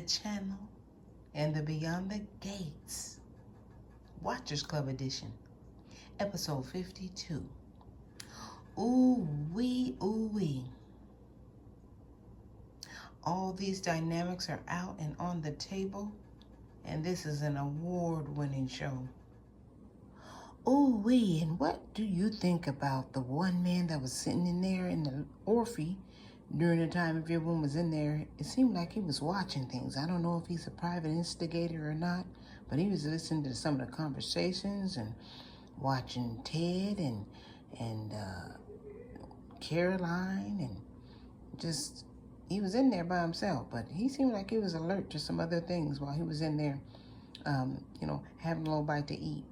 channel and the Beyond the Gates Watchers Club edition, episode 52. Ooh wee, ooh wee. All these dynamics are out and on the table, and this is an award-winning show. Ooh wee, and what do you think about the one man that was sitting in there in the orphy during the time everyone was in there? It seemed like he was watching things. I don't know if he's a private instigator or not, but he was listening to some of the conversations and watching Ted and Caroline, and just, he was in there by himself, but he seemed like he was alert to some other things while he was in there, having a little bite to eat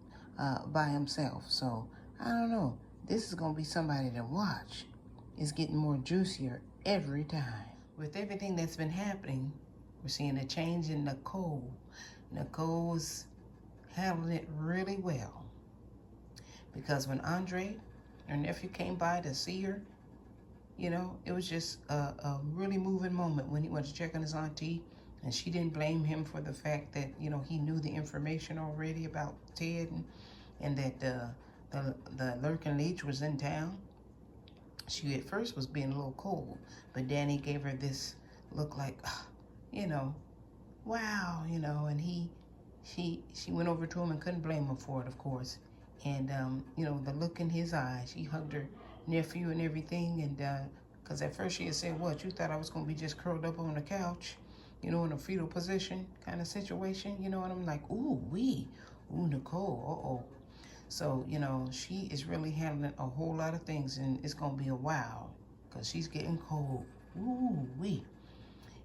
by himself. So I don't know. This is going to be somebody to watch. It's getting more juicier every time. With everything that's been happening, we're seeing a change in Nicole. Nicole's handling it really well. Because when Andre, her nephew, came by to see her, it was just a really moving moment when he went to check on his auntie, and she didn't blame him for the fact that, he knew the information already about Ted and that the lurking leech was in town. She at first was being a little cold, but Danny gave her this look like, wow, and she went over to him and couldn't blame him for it, of course. And, the look in his eyes, she hugged her nephew and everything, and because at first she had said, what, you thought I was going to be just curled up on the couch, in a fetal position kind of situation, and I'm like, ooh, Nicole, uh-oh. So, she is really handling a whole lot of things, and it's going to be a while, because she's getting cold, ooh, wee.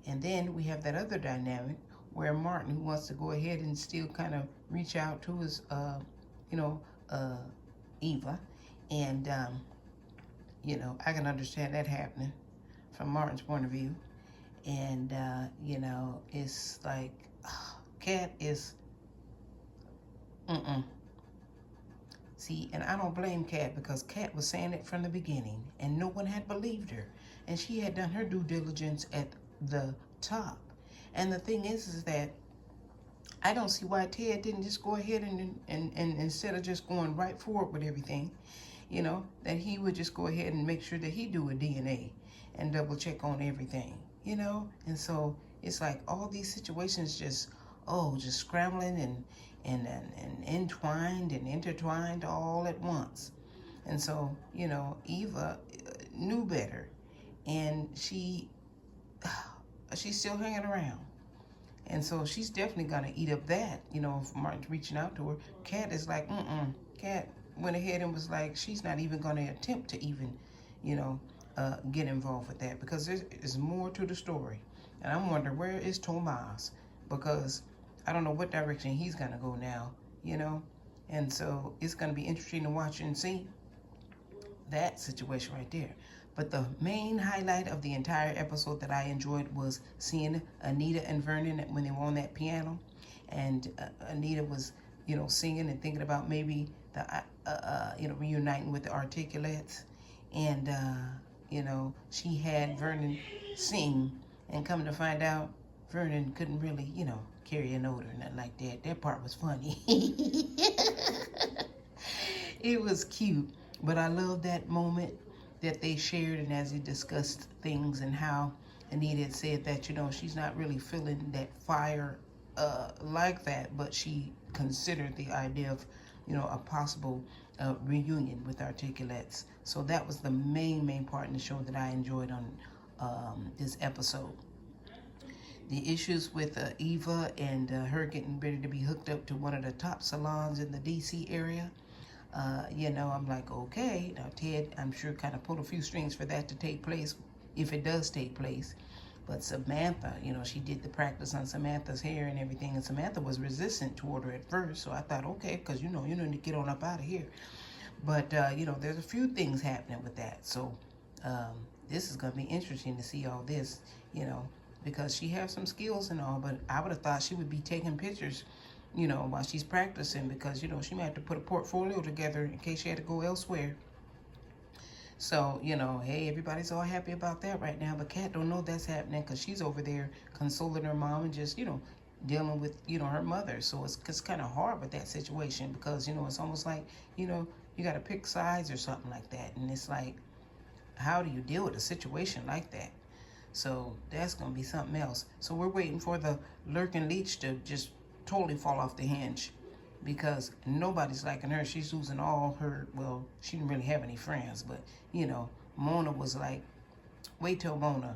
And then we have that other dynamic where Martin, who wants to go ahead and still kind of reach out to his, Eva, and I can understand that happening from Martin's point of view. And it's like Kat is see, and I don't blame Kat, because Kat was saying it from the beginning and no one had believed her, and she had done her due diligence at the top. And the thing is that I don't see why Ted didn't just go ahead and instead of just going right forward with everything, that he would just go ahead and make sure that he do a DNA and double check on everything, And so it's like all these situations just scrambling and entwined and intertwined all at once. And so, Eva knew better, and she's still hanging around. And so she's definitely going to eat up that, if Martin's reaching out to her. Kat is like, Kat went ahead and was like, she's not even going to attempt to even, get involved with that, because there's more to the story. And I'm wondering, where is Tomas? Because I don't know what direction he's going to go now, And so it's going to be interesting to watch and see that situation right there. But the main highlight of the entire episode that I enjoyed was seeing Anita and Vernon when they were on that piano. And Anita was, singing and thinking about maybe the, reuniting with the Articulates. And, she had Vernon sing, and come to find out, Vernon couldn't really, carry a note or nothing like that. That part was funny. It was cute, but I love that moment that they shared, and as he discussed things, and how Anita had said that, she's not really feeling that fire like that, but she considered the idea of, a possible reunion with Articulates. So that was the main part in the show that I enjoyed on this episode. The issues with Eva and her getting ready to be hooked up to one of the top salons in the DC area. I'm like, okay, now Ted, I'm sure, kind of pulled a few strings for that to take place, if it does take place. But Samantha, she did the practice on Samantha's hair and everything, and Samantha was resistant toward her at first. So I thought, okay, because, you need to get on up out of here. But, there's a few things happening with that. So this is going to be interesting to see all this, because she has some skills and all, but I would have thought she would be taking pictures, while she's practicing, because, she might have to put a portfolio together in case she had to go elsewhere. So, you know, hey, everybody's all happy about that right now, but Kat don't know that's happening because she's over there consoling her mom and just, you know, dealing with, you know, her mother. So it's kind of hard with that situation because, you know, it's almost like, you know, you got to pick sides or something like that. And it's like, how do you deal with a situation like that? So that's going to be something else. So we're waiting for the lurking leech to just totally fall off the hinge because nobody's liking her. She's losing all her, well, she didn't really have any friends, but, you know, Mona was like, wait till Mona.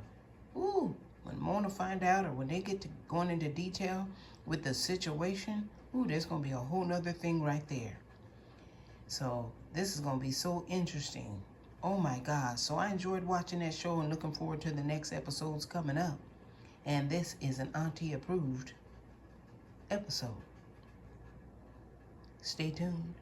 Ooh, when Mona find out or when they get to going into detail with the situation, ooh, there's going to be a whole nother thing right there. So this is going to be so interesting. Oh my God. So I enjoyed watching that show and looking forward to the next episodes coming up. And this is an auntie approved episode. Stay tuned.